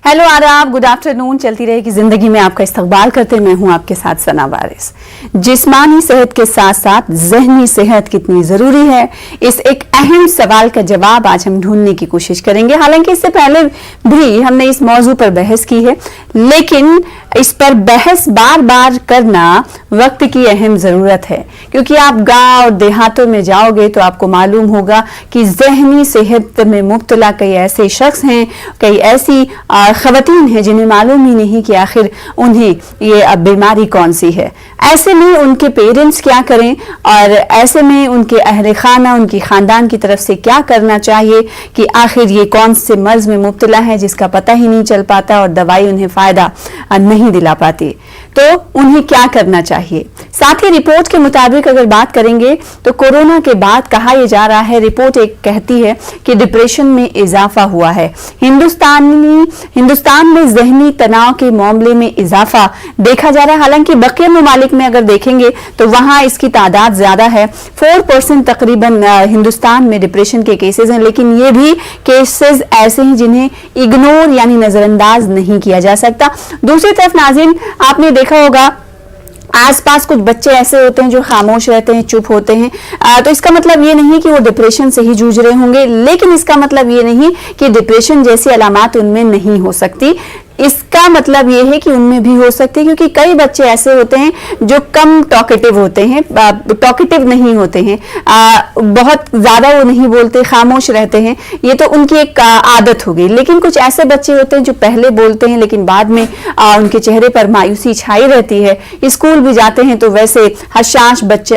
Hello आदाब, good afternoon. चलती रहेगी जिंदगी में आपका इस्तकबाल करते मैं हूं आपके साथ सना वारिस। जिस्मानी सेहत के साथ साथ जहनी सेहत कितनी जरूरी है, इस एक अहम सवाल का जवाब आज हम ढूंढने की कोशिश करेंगे। हालांकि इससे पहले भी हमने इस मौजू पर बहस की है, लेकिन इस पर बहस बार बार करना वक्त की अहम जरूरत है, क्योंकि आप गांव और देहातों में जाओगे तो आपको मालूम होगा कि जहनी सेहत में मुब्तला कई ऐसे शख्स हैं, कई ऐसी खवातीन हैं जिन्हें मालूम ही नहीं कि आखिर उन्हें ये बीमारी कौन सी है। ऐसे में उनके पेरेंट्स क्या करें और ऐसे में उनके अहले खाना, उनकी खानदान की तरफ से क्या करना चाहिए कि आखिर ये कौन से मर्ज में मुब्तला है जिसका पता ही नहीं चल पाता और दवाई उन्हें फायदा नहीं दिला पाती, तो उन्हें क्या करना चाहिए। साथ ही रिपोर्ट के मुताबिक अगर बात करेंगे तो कोरोना के बाद कहा यह जा रहा है, रिपोर्ट एक कहती है कि डिप्रेशन में इजाफा हुआ है। हिंदुस्तान में जहनी तनाव के मामले में इजाफा देखा जा रहा है। हालांकि बकिया ममालिक में अगर देखेंगे तो वहां इसकी तादाद ज्यादा है, 4% तकरीबन हिंदुस्तान में डिप्रेशन के केसेस हैं, लेकिन ये भी केसेस ऐसे हैं जिन्हें इग्नोर यानी नजरअंदाज नहीं किया जा सकता। दूसरी तरफ नाज़रीन, आपने देखा होगा आसपास कुछ बच्चे ऐसे होते हैं जो खामोश रहते हैं, चुप होते हैं। तो इसका मतलब ये नहीं कि वो डिप्रेशन से ही जूझ रहे होंगे, लेकिन इसका मतलब ये नहीं कि डिप्रेशन जैसी अलामात उनमें नहीं हो सकती। इसका मतलब ये है कि उनमें भी हो सकती है, क्योंकि कई बच्चे ऐसे होते हैं जो कम टॉकेटिव होते हैं, टॉकेटिव नहीं होते हैं, बहुत ज्यादा वो नहीं बोलते, खामोश रहते हैं। ये तो उनकी एक आदत हो गई। लेकिन कुछ ऐसे बच्चे होते हैं जो पहले बोलते हैं लेकिन बाद में उनके चेहरे पर मायूसी छाई रहती है। स्कूल भी जाते हैं तो वैसे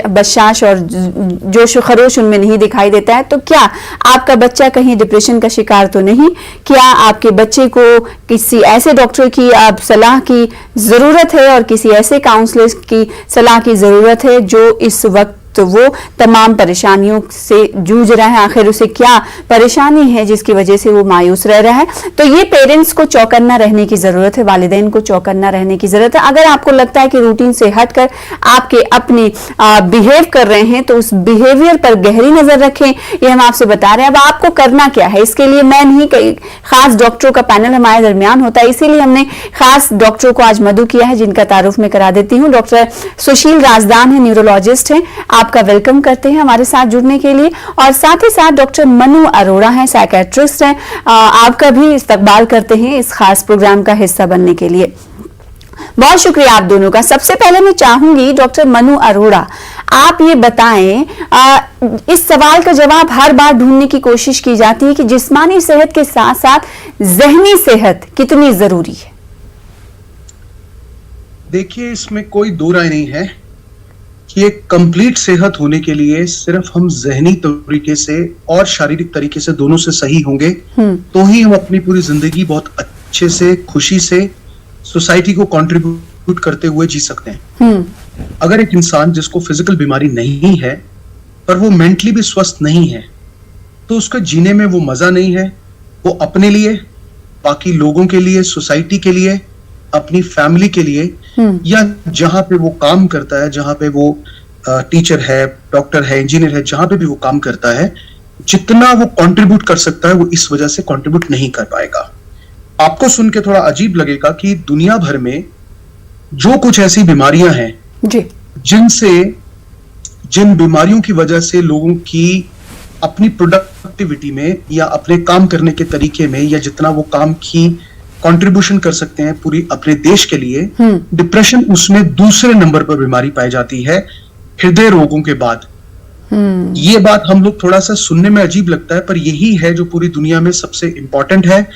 बशाश और जोश खरोश उनमें नहीं दिखाई देता है। तो क्या आपका बच्चा कहीं डिप्रेशन का शिकार तो नहीं? क्या आपके बच्चे को किसी ऐसे डॉक्टर की सलाह की जरूरत है और किसी ऐसे काउंसलर की सलाह की जरूरत है जो इस वक्त तो वो तमाम परेशानियों से जूझ रहा है? आखिर उसे क्या परेशानी है जिसकी वजह से वो मायूस रह रहा है? तो ये पेरेंट्स को चौकन्ना रहने की जरूरत है, वालिदैन को चौकन्ना रहने की जरूरत है। अगर आपको लगता है कि रूटीन से हटकर आपके अपने बिहेव कर रहे हैं तो उस बिहेवियर पर गहरी नजर रखें, ये हम आपसे बता रहे हैं। अब आपको करना क्या है, इसके लिए मैं नहीं, कई खास डॉक्टरों का पैनल हमारे दरमियान होता है, इसीलिए हमने खास डॉक्टरों को आज मदऊ किया है, जिनका तारुफ में करा देती हूँ। डॉक्टर सुशील राजदान है, न्यूरोलॉजिस्ट हैं। आपका वेलकम करते हैं हमारे साथ जुड़ने के लिए। और साथ ही साथ डॉक्टर मनु अरोड़ा हैं, साइकेट्रिस्ट हैं। आपका भी इस्तकबाल करते हैं इस खास प्रोग्राम का हिस्सा बनने के लिए। बहुत शुक्रिया आप दोनों का। सबसे पहले मैं चाहूंगी डॉक्टर मनु अरोड़ा, आप ये बताएं, इस सवाल का जवाब हर बार ढूंढने की कोशिश की जाती है कि जिस्मानी सेहत के साथ साथ जहनी सेहत कितनी जरूरी है। देखिए, इसमें कोई दो राय नहीं है कि एक कंप्लीट सेहत होने के लिए सिर्फ हम जहनी तरीके से और शारीरिक तरीके से दोनों से सही होंगे तो ही हम अपनी पूरी जिंदगी बहुत अच्छे से, खुशी से सोसाइटी को कंट्रीब्यूट करते हुए जी सकते हैं। अगर एक इंसान जिसको फिजिकल बीमारी नहीं है पर वो मेंटली भी स्वस्थ नहीं है तो उसका जीने में वो मजा नहीं है। वो अपने लिए, बाकी लोगों के लिए, सोसाइटी के लिए, अपनी फैमिली के लिए, या जहां पे वो काम करता है, जहां पे वो टीचर है, डॉक्टर है, इंजीनियर है, जहां पे भी वो काम करता है, जितना वो कंट्रीब्यूट कर सकता है वो इस वजह से कंट्रीब्यूट नहीं कर पाएगा। आपको सुन के थोड़ा अजीब लगेगा कि दुनिया भर में जो कुछ ऐसी बीमारियां हैं जिन बीमारियों की वजह से लोगों की अपनी प्रोडक्टिविटी में या अपने काम करने के तरीके में या जितना वो काम की कंट्रीब्यूशन कर सकते हैं पूरी अपने देश के लिए, डिप्रेशन उसमें दूसरे नंबर पर बीमारी पाई जाती है हृदय रोगों के बाद। ये बात हम लोग थोड़ा सा सुनने में अजीब लगता है, पर यही है जो पूरी दुनिया में सबसे इंपॉर्टेंट है।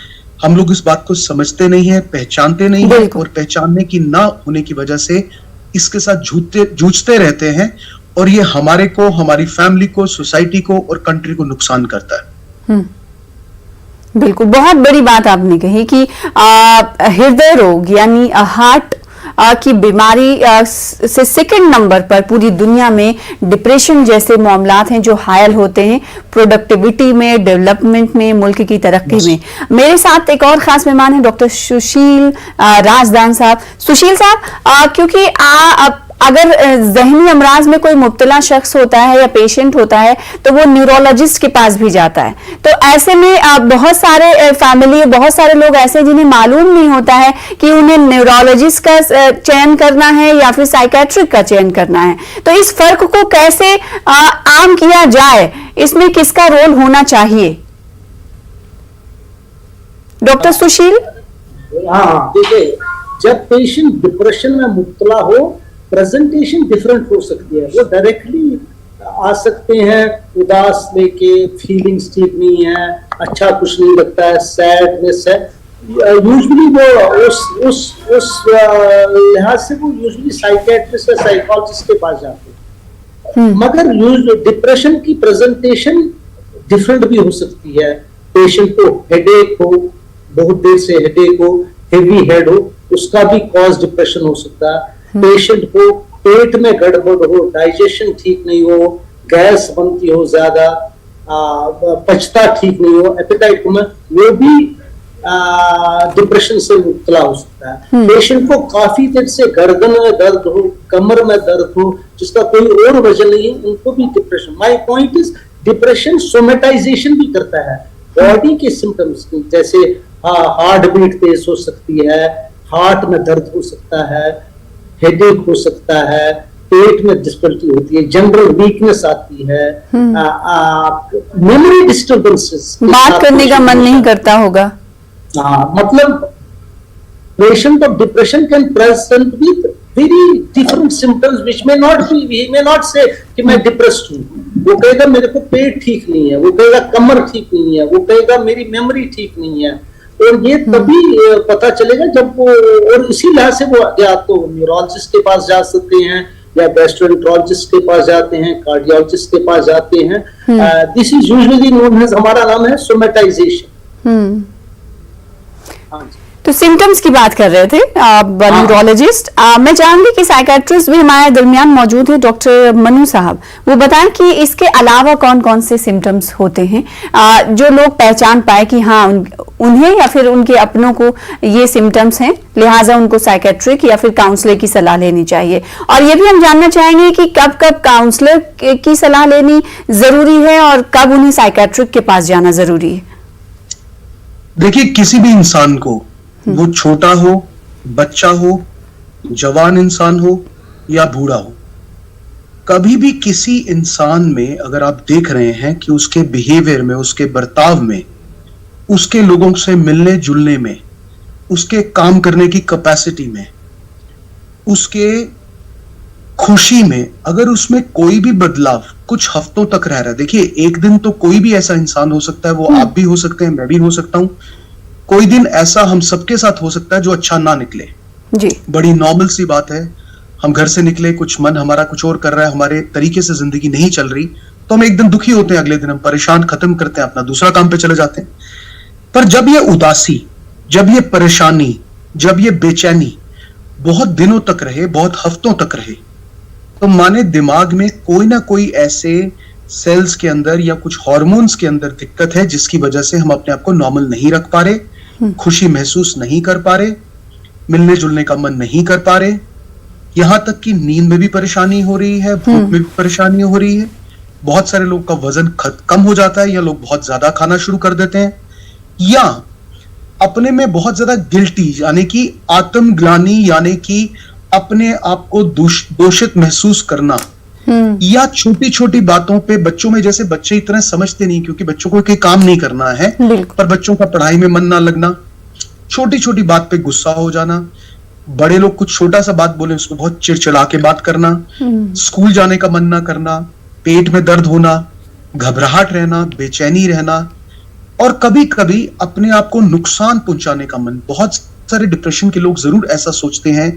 हम लोग इस बात को समझते नहीं है, पहचानते नहीं है, और पहचानने की ना होने की वजह से इसके साथ जूझते रहते हैं, और ये हमारे को, हमारी फैमिली को, सोसाइटी को और कंट्री को नुकसान करता है। बिल्कुल, बहुत बड़ी बात आपने कही कि हृदय रोग यानी हार्ट की बीमारी से सेकंड नंबर पर पूरी दुनिया में डिप्रेशन जैसे मामलात हैं जो हायल होते हैं प्रोडक्टिविटी में, डेवलपमेंट में, मुल्क की तरक्की में। मेरे साथ एक और खास मेहमान है डॉक्टर सुशील राजदान साहब। सुशील साहब, क्योंकि अगर जहनी अमराज में कोई मुब्तला शख्स होता है या पेशेंट होता है तो वो न्यूरोलॉजिस्ट के पास भी जाता है। तो ऐसे में बहुत सारे फैमिली, बहुत सारे लोग ऐसे जिन्हें मालूम नहीं होता है कि उन्हें न्यूरोलॉजिस्ट का चयन करना है या फिर साइकेट्रिक का चयन करना है। तो इस फर्क को कैसे आम किया जाए, इसमें किसका रोल होना चाहिए? डॉक्टर सुशील। हाँ, देखिए, जब पेशेंट डिप्रेशन में मुब्तला हो, प्रेजेंटेशन डिफरेंट हो सकती है। वो डायरेक्टली आ सकते हैं उदास लेके, फीलिंग्स ठीक नहीं है, अच्छा कुछ नहीं लगता है, सैडनेस है। यूजुअली वो उस लिहाज से वो यूजुअली साइकेट्रिस्ट या साइकोलॉजिस्ट के पास जाते हैं। मगर डिप्रेशन की प्रेजेंटेशन डिफरेंट भी हो सकती है। पेशेंट को हेडेक हो, बहुत देर से हेडेक हो, हेवी हेड हो, उसका भी कॉज डिप्रेशन हो सकता है। पेशेंट को पेट में गड़बड़ हो, डाइजेशन ठीक नहीं हो, गैस बनती हो ज्यादा, पचता ठीक नहीं हो, एपेटाइट कम, वो भी डिप्रेशन से मुब्तला हो सकता है। पेशेंट को काफी देर से गर्दन में दर्द हो, कमर में दर्द हो, जिसका कोई और वजह नहीं है, उनको भी depression. My point is, depression somatisation भी करता है बॉडी के सिम्टम्स की, जैसे हार्ट बीट तेज हो सकती है, हार्ट में दर्द हो सकता है, हेडेक हो सकता है, पेट में डिफिकल्टी होती है, जनरल वीकनेस आती है, मेमोरी डिस्टर्बेंसेस, बात करने का मन नहीं करता होगा। मतलब patient of depression can present with very different symptoms which may not से कि मैं डिप्रेस्ड हूँ। वो कहेगा मेरे को पेट ठीक नहीं है, वो कहेगा कमर ठीक नहीं है, वो कहेगा मेरी मेमोरी ठीक नहीं है। और ये तभी पता चलेगा जब वो, और इसी लिहाज से वो या तो न्यूरोलॉजिस्ट के पास जा सकते हैं, या गैस्ट्रोएंटरोलॉजिस्ट के पास जाते हैं, कार्डियोलॉजिस्ट के पास जाते हैं। This is usually known as, हमारा नाम है सोमेटाइजेशन। तो सिम्टम्स की बात कर रहे थे न्यूरोलॉजिस्ट। मैं चाहूंगी कि साइकेट्रिस्ट भी हमारे दरमियान मौजूद है, डॉक्टर मनु साहब, वो बताएं कि इसके अलावा कौन कौन से सिम्टम्स होते हैं जो लोग पहचान पाए कि हाँ उन्हें या फिर उनके अपनों को ये सिम्टम्स हैं, लिहाजा उनको साइकेट्रिक या फिर काउंसलर की सलाह लेनी चाहिए। और ये भी हम जानना चाहेंगे कि कब कब काउंसलर की सलाह लेनी जरूरी है और कब उन्हें साइकेट्रिक के पास जाना जरूरी है। देखिए, किसी भी इंसान को, वो छोटा हो, बच्चा हो, जवान इंसान हो या बूढ़ा हो, कभी भी किसी इंसान में अगर आप देख रहे हैं कि उसके बिहेवियर में, उसके बर्ताव में, उसके लोगों से मिलने जुलने में, उसके काम करने की कैपेसिटी में, उसके खुशी में, अगर उसमें कोई भी बदलाव कुछ हफ्तों तक रह रहा है। देखिए, एक दिन तो कोई भी ऐसा इंसान हो सकता है, वो आप भी हो सकते हैं, मैं भी हो सकता हूं, कोई दिन ऐसा हम सबके साथ हो सकता है जो अच्छा ना निकले जी। बड़ी नॉर्मल सी बात है। हम घर से निकले, कुछ मन हमारा कुछ और कर रहा है, हमारे तरीके से जिंदगी नहीं चल रही, तो हम एक दिन दुखी होते हैं, अगले दिन हम परेशान, खत्म करते हैं, अपना दूसरा काम पे चले जाते हैं। पर जब ये उदासी, जब ये परेशानी, जब ये बेचैनी बहुत दिनों तक रहे, बहुत हफ्तों तक रहे, तो माने दिमाग में कोई ना कोई ऐसे सेल्स के अंदर या कुछ हार्मोन्स के अंदर दिक्कत है जिसकी वजह से हम अपने आप को नॉर्मल नहीं रख पा रहे, खुशी महसूस नहीं कर पा रहे, मिलने जुलने का मन नहीं कर पा रहे, यहां तक कि नींद में भी परेशानी हो रही है, भूख में भी परेशानी हो रही है, बहुत सारे लोग का वजन कम हो जाता है, या लोग बहुत ज्यादा खाना शुरू कर देते हैं, या अपने में बहुत ज्यादा गिल्टी यानी कि आत्मग्लानि यानी कि अपने आप को दोषित महसूस करना, या छोटी छोटी बातों पे, बच्चों में जैसे बच्चे इतना समझते नहीं क्योंकि बच्चों को कोई काम नहीं करना है, पर बच्चों का पढ़ाई में मन ना लगना, छोटी छोटी बात पे गुस्सा हो जाना, बड़े लोग कुछ छोटा सा बात बोले उसमें बहुत चिड़चिड़ा के बात करना, स्कूल जाने का मन ना करना, पेट में दर्द होना, घबराहट रहना, बेचैनी रहना, और कभी कभी अपने आप को नुकसान पहुंचाने का मन। बहुत सारे डिप्रेशन के लोग जरूर ऐसा सोचते हैं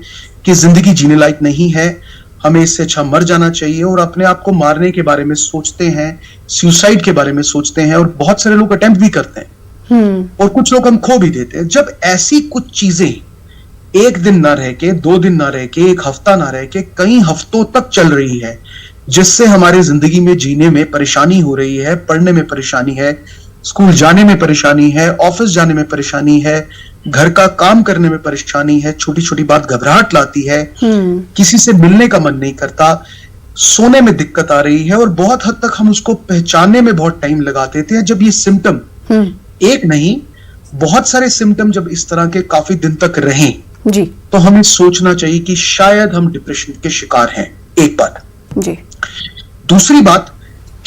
कि जिंदगी जीने लायक नहीं है, हमें इससे अच्छा मर जाना चाहिए, और अपने आप को मारने के बारे में सोचते हैं, सुसाइड के बारे में सोचते हैं, और बहुत सारे लोग अटेम्प्ट भी करते हैं, और कुछ लोग हम खो भी देते हैं। जब ऐसी कुछ चीजें एक दिन ना रह के, 2 दिन ना रह के, 1 हफ्ता ना रह के, कई हफ्तों तक चल रही है, जिससे हमारे जिंदगी में जीने में परेशानी हो रही है, पढ़ने में परेशानी है, स्कूल जाने में परेशानी है, ऑफिस जाने में परेशानी है, घर का काम करने में परेशानी है, छोटी छोटी बात घबराहट लाती है, किसी से मिलने का मन नहीं करता, सोने में दिक्कत आ रही है, और बहुत हद तक हम उसको पहचानने में बहुत टाइम लगा देते हैं। जब ये सिम्टम एक नहीं, बहुत सारे सिम्टम जब इस तरह के काफी दिन तक रहें जी, तो हमें सोचना चाहिए कि शायद हम डिप्रेशन के शिकार हैं। एक बात जी। दूसरी बात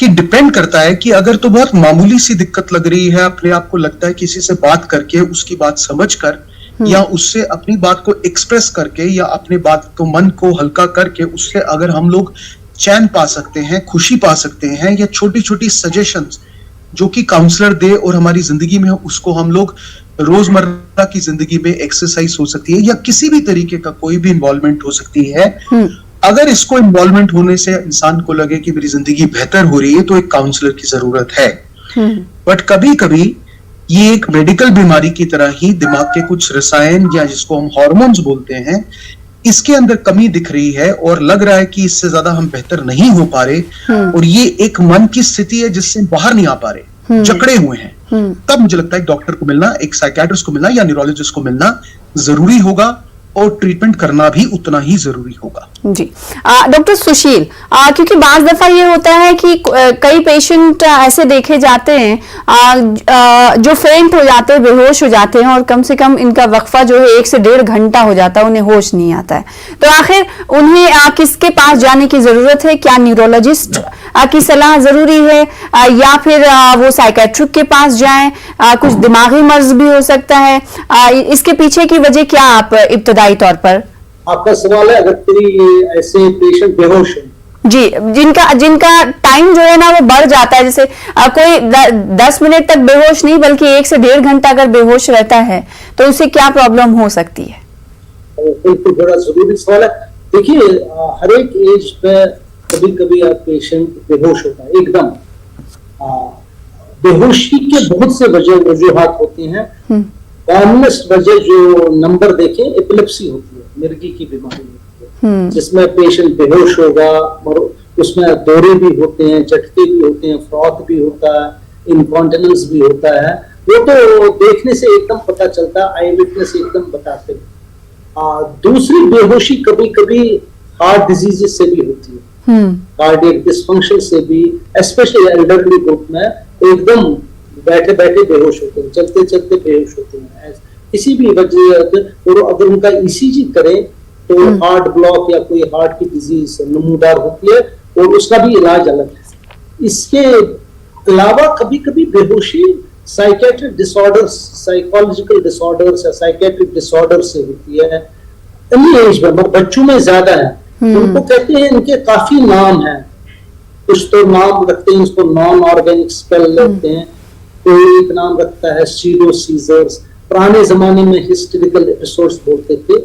कि डिपेंड करता है कि अगर तो बहुत मामूली सी दिक्कत लग रही है, अपने आप को लगता है किसी से बात करके, उसकी बात समझकर या उससे अपनी बात को एक्सप्रेस करके या अपने बात को, मन को हल्का करके उससे अगर हम लोग चैन पा सकते हैं, खुशी पा सकते हैं, या छोटी छोटी सजेशंस जो कि काउंसलर दे और हमारी जिंदगी में उसको हम लोग रोजमर्रा की जिंदगी में एक्सरसाइज हो सकती है, या किसी भी तरीके का कोई भी इन्वॉल्वमेंट हो सकती है। अगर इसको इन्वॉल्वमेंट होने से इंसान को लगे कि मेरी जिंदगी बेहतर हो रही है, तो एक काउंसलर की जरूरत है। बट कभी कभी ये एक मेडिकल बीमारी की तरह ही दिमाग के कुछ रसायन या जिसको हम हार्मोन्स बोलते हैं, इसके अंदर कमी दिख रही है और लग रहा है कि इससे ज्यादा हम बेहतर नहीं हो पा रहे, और ये एक मन की स्थिति है जिससे बाहर नहीं आ पा रहे, जकड़े हुए हैं, तब मुझे लगता है एक डॉक्टर को मिलना, एक साइकियाट्रिस्ट को मिलना या न्यूरोलॉजिस्ट को मिलना जरूरी होगा, और ट्रीटमेंट करना भी उतना ही जरूरी होगा। जी। डॉक्टर सुशील, क्योंकि बाज दफा ये होता है कि कई पेशेंट ऐसे देखे जाते हैं जो फेंट हो जाते हैं, बेहोश हो जाते हैं, और कम से कम इनका वक्फा जो है 1 से 1.5 घंटा हो जाता है, उन्हें होश नहीं आता है। तो आखिर उन्हें किसके पास जाने की जरूरत है? क्या न्यूरोलॉजिस्ट की सलाह जरूरी है, या फिर वो साइकेट्रिक के पास जाएं? कुछ दिमागी मर्ज भी हो सकता है, इसके पीछे की वजह क्या आप इब्तदाई तौर पर? आपका सवाल है अगर कोई ऐसे पेशेंट बेहोश है जी, जिनका टाइम जो है ना वो बढ़ जाता है, जैसे कोई 10 मिनट तक बेहोश नहीं बल्कि 1 से 1.5 घंटा अगर बेहोश रहता है, तो उसे क्या प्रॉब्लम हो सकती है? बिल्कुल बड़ा जरूरी सवाल है। देखिए, हर एक एज पे कभी कभी आप पेशेंट बेहोश होता है एकदम। बेहोशी के बहुत से वजूहात होती हैं। कॉमनेस्ट वजह जो नंबर देखें, एपिलेप्सी होती है, मिर्गी की बीमारी होती है, जिसमें पेशेंट बेहोश होगा, और उसमें दौरे भी होते हैं, झटके भी होते हैं, फ्रॉथ भी होता है, इनकॉन्टिनेंस भी होता है। वो तो देखने से एकदम पता चलता है, आई विटनेस एकदम बताते हैं। दूसरी बेहोशी कभी कभी हार्ट डिजीजेस से भी होती है, कार्डियक डिसफंक्शन से भी, स्पेशली एल्डरली ग्रुप में एकदम बैठे बैठे बेहोश होते हैं, चलते चलते बेहोश होते हैं, किसी भी वजह। और अगर उनका ईसीजी करें तो हार्ट ब्लॉक या कोई हार्ट की डिजीज नमूदार होती है, और उसका भी इलाज अलग है। इसके अलावा कभी कभी बेहोशी साइकेट्रिक डिसऑर्डर्स, साइकोलॉजिकल डिसऑर्डर्स या साइकेट्रिक डिसऑर्डर से होती है। एज में बच्चों में ज्यादा है। उनको कहते हैं, इनके काफी नाम हैं, कुछ तो नाम रखते हैं इसको नॉन ऑर्गेनिक स्पेल रखते हैं, कोई एक नाम रखता है सीडो सीजर्स, पुराने जमाने में हिस्टेरिकल एपिसोड्स बोलते थे।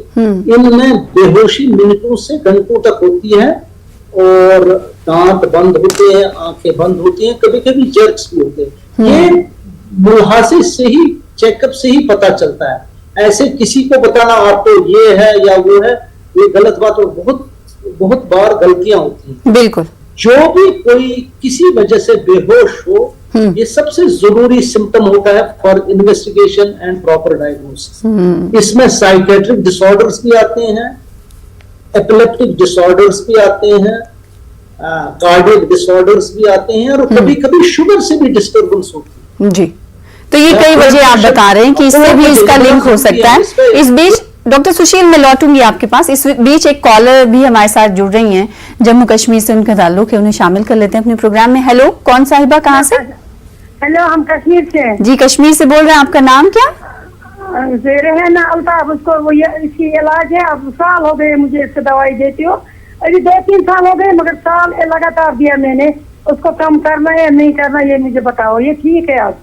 इनमें बेहोशी मिनटों से घंटों तक होती है, और दांत बंद होते हैं, आंखें बंद होती हैं, कभी कभी जर्क्स भी होते हैं। ये मुलाहाजे से ही, चेकअप से ही पता चलता है। ऐसे किसी को बताना आपको ये है या वो है, ये गलत बात, और बहुत बहुत बार गलतियां होती हैं। बिल्कुल। जो भी कोई किसी वजह से बेहोश हो, ये सबसे जरूरी सिम्टम होता है for investigation and proper diagnosis. इसमें साइकेट्रिक डिसऑर्डर्स भी आते हैं, एपिलेप्टिक डिसऑर्डर्स भी आते हैं, कार्डियक डिसऑर्डर्स भी आते हैं, और कभी कभी शुगर से भी डिस्टर्बेंस होती है। जी, तो ये कई वजह आप बता रहे हैं कि इससे भी इसका लिंक हो सकता है। इस बीच डॉक्टर सुशील, मैं लौटूंगी आपके पास। इस बीच एक कॉलर भी हमारे साथ जुड़ रही हैं, जम्मू कश्मीर से उनका ताल्लुक है, उन्हें शामिल कर लेते हैं अपने प्रोग्राम में। हेलो, कौन साहिबा, कहाँ से? हेलो, हम कश्मीर से। जी, कश्मीर से बोल रहे हैं। आपका नाम क्या? ना अल्ताफ। उसको वो इसकी इलाज है, अब साल हो गए मुझे इससे दवाई देती हो, अभी 2-3 साल हो गए, मगर साल लगातार दिया मैंने। उसको कम करना है या नहीं करना, ये मुझे बताओ, ये ठीक है? आप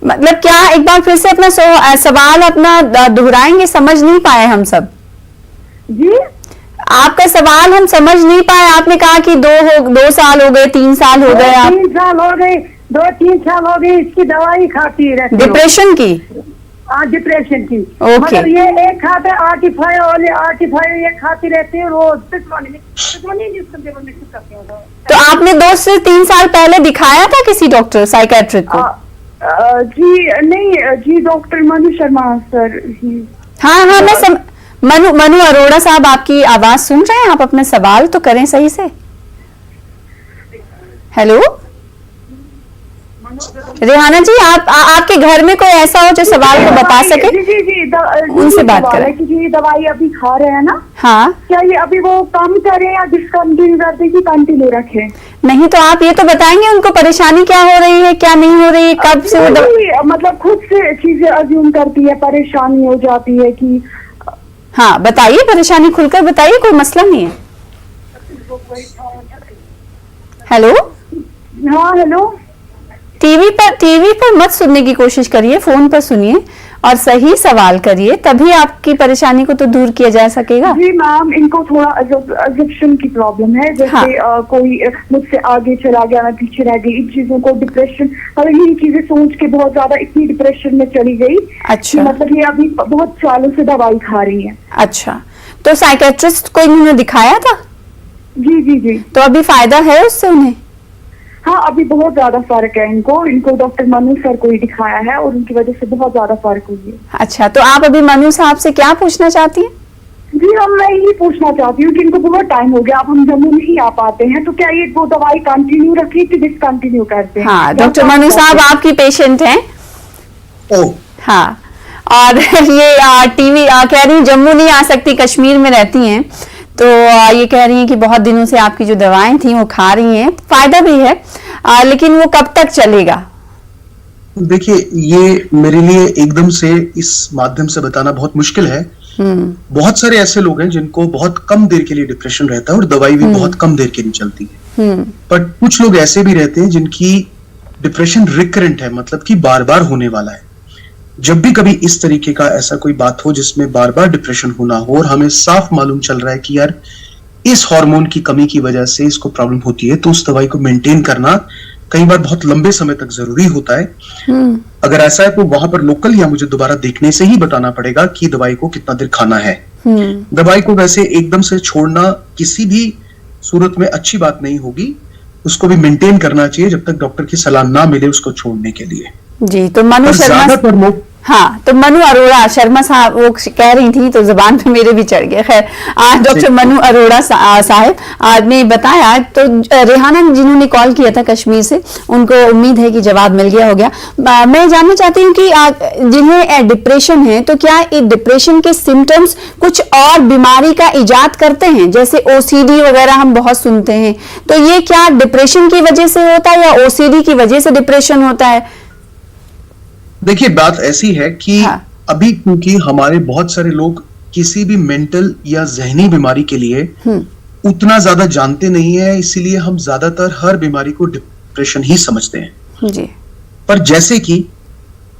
मतलब क्या, एक बार फिर से अपना सवाल अपना दोहराएंगे? समझ नहीं पाए हम सब। जी, आपका सवाल हम समझ नहीं पाए। आपने कहा कि 2 साल हो गए, 3 साल हो गए, आप 3 साल हो गए, 2-3 साल हो गए इसकी दवाई खाती रहती हूँ। डिप्रेशन की? हाँ, डिप्रेशन की। ओके। मगर ये एक खाते आर्टिफाई ये खाती रहती है रोज। तो आपने 2 से 3 साल पहले दिखाया था किसी डॉक्टर, साइकेट्रिक को? जी नहीं जी, डॉक्टर मनु शर्मा सर ही। हाँ हाँ, मनु अरोड़ा साहब, आपकी आवाज सुन रहे हैं? आप अपने सवाल तो करें सही से। हेलो रेहाना जी, आपके घर में कोई ऐसा हो जो सवाल को बता सके? जी जी जी, उनसे बात करें। कि ये दवाई अभी खा रहे हैं ना, हाँ, क्या ये अभी वो कम करें या डिसकंटिन्यू कर दें कि कंटिन्यू रखें? नहीं तो आप ये तो बताएंगे उनको परेशानी क्या हो रही है, क्या नहीं हो रही है, कब से वो मतलब खुद से चीजें अज्यूम करती है, परेशानी हो जाती है कि। हाँ बताइए, परेशानी खुलकर बताइए, कोई मसला नहीं है। हेलो हाँ हेलो, टीवी पर मत सुनने की कोशिश करिए, फोन पर सुनिए और सही सवाल करिए, तभी आपकी परेशानी को तो दूर किया जा सकेगा। जी मैम, इनको थोड़ा अजप्शन की प्रॉब्लम है, जैसे हाँ। कोई मुझसे आगे चला गया, मैं पीछे रह गई, इन चीजों को डिप्रेशन, और यही चीजें सोच के बहुत ज्यादा इतनी डिप्रेशन में चली गई। अच्छा। कि मतलब ये अभी बहुत सालों से दवाई खा रही है। अच्छा, तो साइकेट्रिस्ट को इन्होंने दिखाया था? जी जी जी। तो अभी फायदा है उससे उन्हें? हाँ, अभी बहुत ज्यादा फर्क है इनको डॉक्टर मनु सर को ही दिखाया है और उनकी वजह से बहुत ज्यादा फर्क हुई है। अच्छा, तो आप अभी मनु साहब से क्या पूछना चाहती हैं? जी हम, मैं यही पूछना चाहती हूँ कि इनको बहुत टाइम हो गया, अब हम जम्मू नहीं आ पाते हैं, तो क्या ये वो दवाई कंटिन्यू रखें कि डिसकंटिन्यू करते हैं? हाँ, डॉक्टर मनु साहब आपकी पेशेंट हैं। ओह, हाँ, और ये टीवी कह रही जम्मू नहीं आ सकती, कश्मीर में रहती हैं, तो ये कह रही हैं कि बहुत दिनों से आपकी जो दवाएं थी वो खा रही हैं, फायदा भी है, लेकिन वो कब तक चलेगा? देखिए, ये मेरे लिए एकदम से इस माध्यम से बताना बहुत मुश्किल है। बहुत सारे ऐसे लोग हैं जिनको बहुत कम देर के लिए डिप्रेशन रहता है और दवाई भी बहुत कम देर के लिए चलती है। पर कुछ लोग ऐसे भी रहते हैं जिनकी डिप्रेशन रिकरेंट है, मतलब कि बार बार होने वाला है। जब भी कभी इस तरीके का ऐसा कोई बात हो जिसमें बार बार डिप्रेशन होना हो और हमें साफ मालूम चल रहा है कि यार इस हार्मोन की कमी की वजह से इसको प्रॉब्लम होती है, तो उस दवाई को मेंटेन करना कई बार बहुत लंबे समय तक जरूरी होता है। अगर ऐसा है तो वहां पर लोकल या मुझे दोबारा देखने से ही बताना पड़ेगा कि दवाई को कितना देर खाना है। दवाई को वैसे एकदम से छोड़ना किसी भी सूरत में अच्छी बात नहीं होगी, उसको भी मेंटेन करना चाहिए जब तक डॉक्टर की सलाह ना मिले उसको छोड़ने के लिए। जी, तो मनु शर्मा, ज्यादातर लोग, हाँ, तो मनु अरोड़ा शर्मा साहब वो कह रही थी तो जुबान पे मेरे भी चढ़ गया। खैर, आज डॉक्टर मनु अरोड़ा साहब ने बताया, तो रेहाना जिन्होंने कॉल किया था कश्मीर से, उनको उम्मीद है कि जवाब मिल गया होगा। मैं जानना चाहती हूँ कि जिन्हें डिप्रेशन है, तो क्या इस डिप्रेशन के सिम्टम्स कुछ और बीमारी का इजाद करते हैं? जैसे ओसीडी वगैरह हम बहुत सुनते हैं, तो ये क्या डिप्रेशन की वजह से होता है या ओसीडी की वजह से डिप्रेशन होता है? देखिए, बात ऐसी है कि अभी क्योंकि हमारे बहुत सारे लोग किसी भी मेंटल या जहनी बीमारी के लिए उतना ज्यादा जानते नहीं है, इसीलिए हम ज्यादातर हर बीमारी को डिप्रेशन ही समझते हैं। जी। पर जैसे कि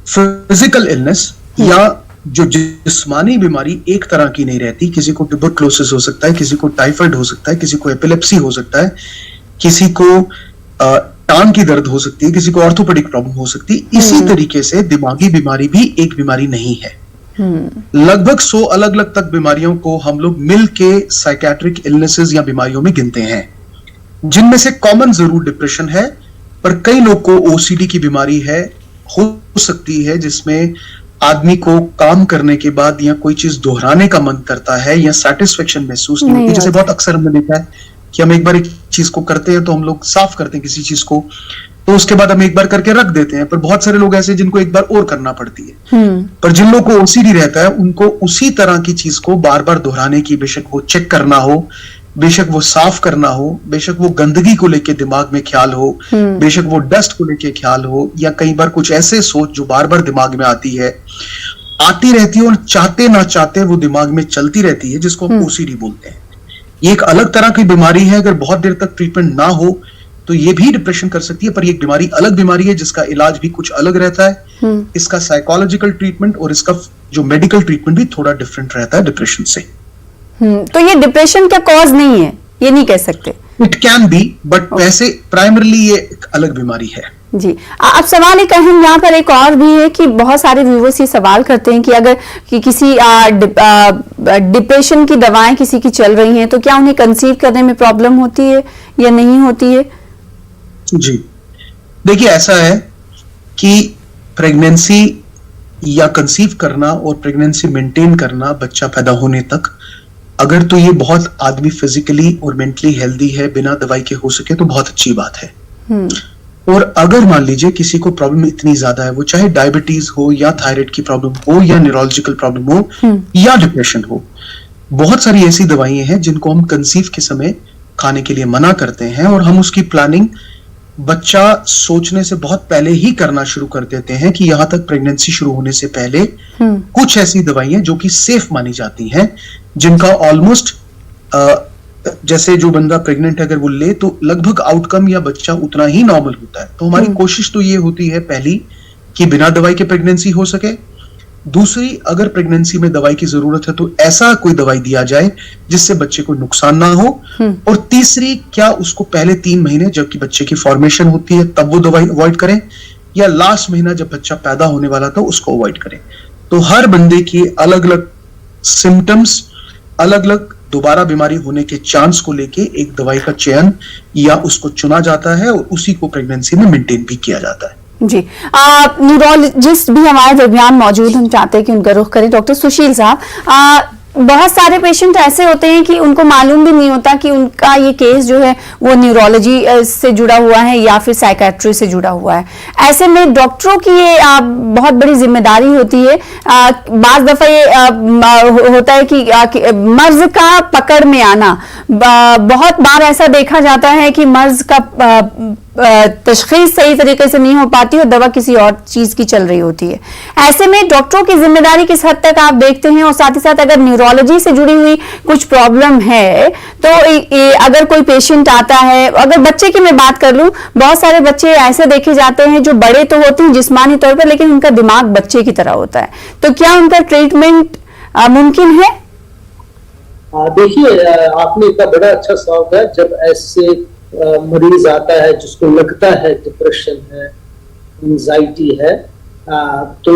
फिजिकल इलनेस या जो जिस्मानी बीमारी एक तरह की नहीं रहती, किसी को ट्यूबरक्लोसिस हो सकता है, किसी को टाइफाइड हो सकता है, किसी को एपिलेप्सी हो सकता है, किसी को टांग की दर्द हो सकती है, किसी को ऑर्थोपेडिक प्रॉब्लम हो सकती है। इसी तरीके से दिमागी बीमारी भी एक बीमारी नहीं है। लगभग 100 अलग अलग तक बीमारियों को हम लोग मिल के साइकेट्रिक इलनेसेस या बीमारियों में गिनते हैं, जिनमें से कॉमन जरूर डिप्रेशन है, पर कई लोग को ओसीडी की बीमारी हो सकती है, जिसमें आदमी को काम करने के बाद या कोई चीज दोहराने का मन करता है या सेटिस्फेक्शन महसूस नहीं होती। जैसे बहुत अक्सर हमने देखा है कि हम एक बार एक चीज को करते हैं तो हम लोग साफ करते हैं किसी चीज को, तो उसके बाद हम एक बार करके रख देते हैं, पर बहुत सारे लोग ऐसे जिनको एक बार और करना पड़ती है। पर जिन लोगों को ओसीडी रहता है, उनको उसी तरह की चीज को बार बार दोहराने की, बेशक वो चेक करना हो, बेशक वो साफ करना हो, बेशक वो गंदगी को लेके दिमाग में ख्याल हो, बेशक वो डस्ट को लेके ख्याल हो, या कई बार कुछ ऐसे सोच जो बार बार दिमाग में आती रहती है और चाहते ना चाहते वो दिमाग में चलती रहती है, जिसको हम ओसीडी बोलते हैं। ये एक अलग तरह की बीमारी है। अगर बहुत देर तक ट्रीटमेंट ना हो तो ये भी डिप्रेशन कर सकती है, पर ये बीमारी अलग बीमारी है जिसका इलाज भी कुछ अलग रहता है। इसका साइकोलॉजिकल ट्रीटमेंट और इसका जो मेडिकल ट्रीटमेंट भी थोड़ा डिफरेंट रहता है डिप्रेशन से। तो ये डिप्रेशन का कॉज नहीं है, ये नहीं कह सकते। इट कैन बी, बट वैसे प्राइमरली ये एक अलग बीमारी है। जी। अब सवाल एक अहम यहाँ पर एक और भी है कि बहुत सारे व्यूअर्स ये सवाल करते हैं कि अगर किसी डिप्रेशन की दवाएं किसी की चल रही हैं, तो क्या उन्हें कंसीव करने में प्रॉब्लम होती है या नहीं होती है? जी, देखिए, ऐसा है कि प्रेगनेंसी या कंसीव करना और प्रेगनेंसी मेंटेन करना बच्चा पैदा होने तक, अगर तो ये बहुत आदमी फिजिकली और मेंटली हेल्दी है, बिना दवाई के हो सके तो बहुत अच्छी बात है। और अगर मान लीजिए किसी को प्रॉब्लम इतनी ज्यादा है, वो चाहे डायबिटीज हो या थायराइड की प्रॉब्लम हो या न्यूरोलॉजिकल प्रॉब्लम हो या डिप्रेशन हो, बहुत सारी ऐसी दवाइयां हैं जिनको हम कंसीव के समय खाने के लिए मना करते हैं, और हम उसकी प्लानिंग बच्चा सोचने से बहुत पहले ही करना शुरू कर देते हैं कि यहां तक प्रेगनेंसी शुरू होने से पहले कुछ ऐसी दवाइयां जो कि सेफ मानी जाती हैं, जिनका ऑलमोस्ट जैसे जो बंदा प्रेग्नेंट है अगर वो ले तो लगभग आउटकम या बच्चा उतना ही नॉर्मल होता है। तो हमारी कोशिश तो ये होती है पहली कि बिना दवाई के प्रेगनेंसी हो सके, दूसरी अगर प्रेगनेंसी में दवाई की जरूरत है तो ऐसा कोई दवाई दिया जाए जिससे बच्चे को नुकसान ना हो, और तीसरी क्या उसको पहले 3 महीने जबकि बच्चे की फॉर्मेशन होती है तब वो दवाई अवॉइड करें, या लास्ट महीना जब बच्चा पैदा होने वाला था उसको अवॉइड करें। तो हर बंदे की अलग अलग सिम्टम्स, अलग अलग दोबारा बीमारी होने के चांस को लेके एक दवाई का चयन या उसको चुना जाता है और उसी को प्रेगनेंसी में मेंटेन भी किया जाता है। जी, न्यूरोलॉजिस्ट भी हमारे दरमियान मौजूद, हम चाहते हैं कि उनका रुख करें। डॉक्टर सुशील साहब, बहुत सारे पेशेंट ऐसे होते हैं कि उनको मालूम भी नहीं होता कि उनका ये केस जो है वो न्यूरोलॉजी से जुड़ा हुआ है या फिर साइकेट्री से जुड़ा हुआ है। ऐसे में डॉक्टरों की ये बहुत बड़ी जिम्मेदारी होती है। बाज दफा ये होता है कि मर्ज का पकड़ में आना, बहुत बार ऐसा देखा जाता है कि मर्ज का तशखीस सही तरीके से नहीं हो पाती और दवा किसी और चीज की चल रही होती है। ऐसे में डॉक्टरों की जिम्मेदारी किस हद तक आप देखते हैं, और साथ ही साथ अगर न्यूरोलॉजी से जुड़ी हुई कुछ प्रॉब्लम है तो अगर कोई पेशेंट आता है, अगर बच्चे की मैं बात कर लूं, बहुत सारे बच्चे ऐसे देखे जाते हैं जो बड़े तो होते हैं जिस्मानी तौर पर, लेकिन उनका दिमाग बच्चे की तरह होता है, तो क्या उनका ट्रीटमेंट मुमकिन है? देखिए, आपने इतना बड़ा अच्छा सवाल किया। जब ऐसे मरीज आता है जिसको लगता है डिप्रेशन है, एंजाइटी है, तो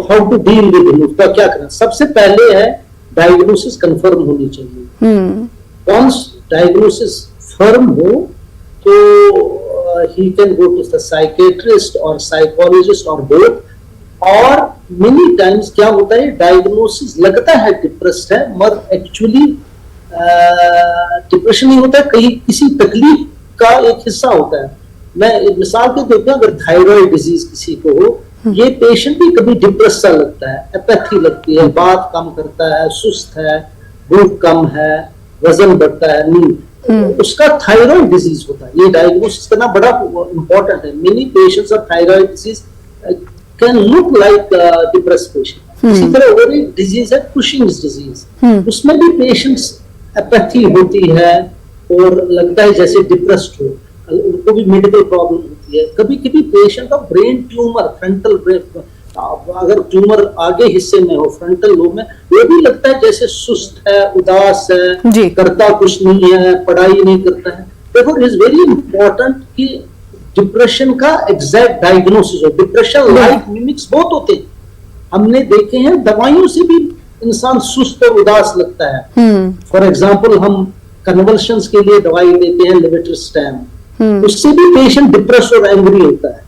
how to deal with him, उसका क्या करना? सबसे पहले है डायग्नोसिस कंफर्म होनी चाहिए। वंस डायग्नोसिस फर्म हो तो he can go to the psychiatrist और साइकोलॉजिस्ट और बोथ। और मेनी टाइम्स क्या होता है, डायग्नोसिस लगता है डिप्रेस्ड है मगर एक्चुअली डिप्रेशन नहीं होता है, कहीं किसी तकलीफ का एक हिस्सा होता है। मैं एक मिसाल के देता हूं, अगर थायराइड डिजीज किसी को हो, ये पेशेंट भी कभी डिप्रेस सा लगता है, एपैथी लगती है, बात कम करता है, सुस्त है, भूख कम है, वजन बढ़ता है, नींद, उसका थायराइड डिजीज होता है। ये डायग्नोसिस करना बड़ा इंपॉर्टेंट है। Many patients of thyroid disease can look like depressed patient. इसी तरह और एक डिजीज है कुशिंग्स डिजीज, उसमें भी पेशेंट्स एपैथी होती है और लगता है जैसे डिप्रेस्ड हो, उनको भी मेडिकल प्रॉब्लम होती है। कभी कभी पेशेंट का ब्रेन ट्यूमर, फ्रंटल ब्रेन, अगर ट्यूमर आगे हिस्से में हो, फ्रंटल लोब में, वो भी लगता है जैसे सुस्त है, उदास है, करता कुछ नहीं है, पढ़ाई नहीं करता है। देखो, इट इज वेरी इंपॉर्टेंट कि डिप्रेशन का एग्जैक्ट डायग्नोसिस हो। डिप्रेशन लाइक मिमिक्स बहुत होते हैं, हमने देखे हैं, दवाइयों से भी इंसान सुस्त और उदास लगता है। फॉर एग्जाम्पल, हम कन्वल्शंस के लिए दवाई देते हैं लेवेटिस्टैम, उससे भी पेशेंट डिप्रेस और एंग्री होता है।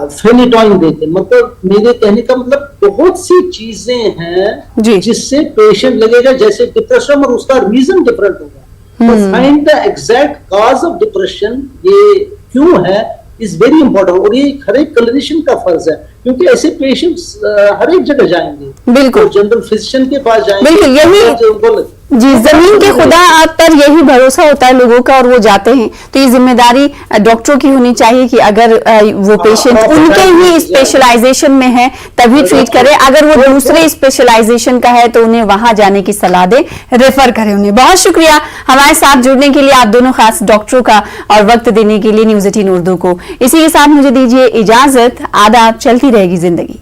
फेनिटॉइन देते हैं। मतलब मेरे कहने का मतलब बहुत सी चीजें हैं जिससे पेशेंट लगेगा जैसे डिप्रेशन, और उसका रीजन डिफरेंट होगा। तो find the exact cause of depression, ये क्यों है, इज वेरी इंपॉर्टेंट। और ये हर एक क्लिनिशियन का फर्ज है, क्योंकि ऐसे पेशेंट्स हर एक जगह जाएंगे, बिल्कुल जनरल फिजिशियन के पास जाएंगे, बिल्कुल यही जी, जमीन के खुदा आप पर यही भरोसा होता है लोगों का और वो जाते हैं। तो ये जिम्मेदारी डॉक्टरों की होनी चाहिए कि अगर वो पेशेंट उनके ही स्पेशलाइजेशन में है तभी ट्रीट करें, अगर वो दूसरे स्पेशलाइजेशन का है तो उन्हें वहां जाने की सलाह दे, रेफर करें उन्हें। बहुत शुक्रिया हमारे साथ जुड़ने के लिए आप दोनों, खास डॉक्टरों का, और वक्त देने के लिए न्यूज़ 18 उर्दू को। इसी के साथ मुझे दीजिए इजाजत। आदाब, चलती रहेगी जिंदगी।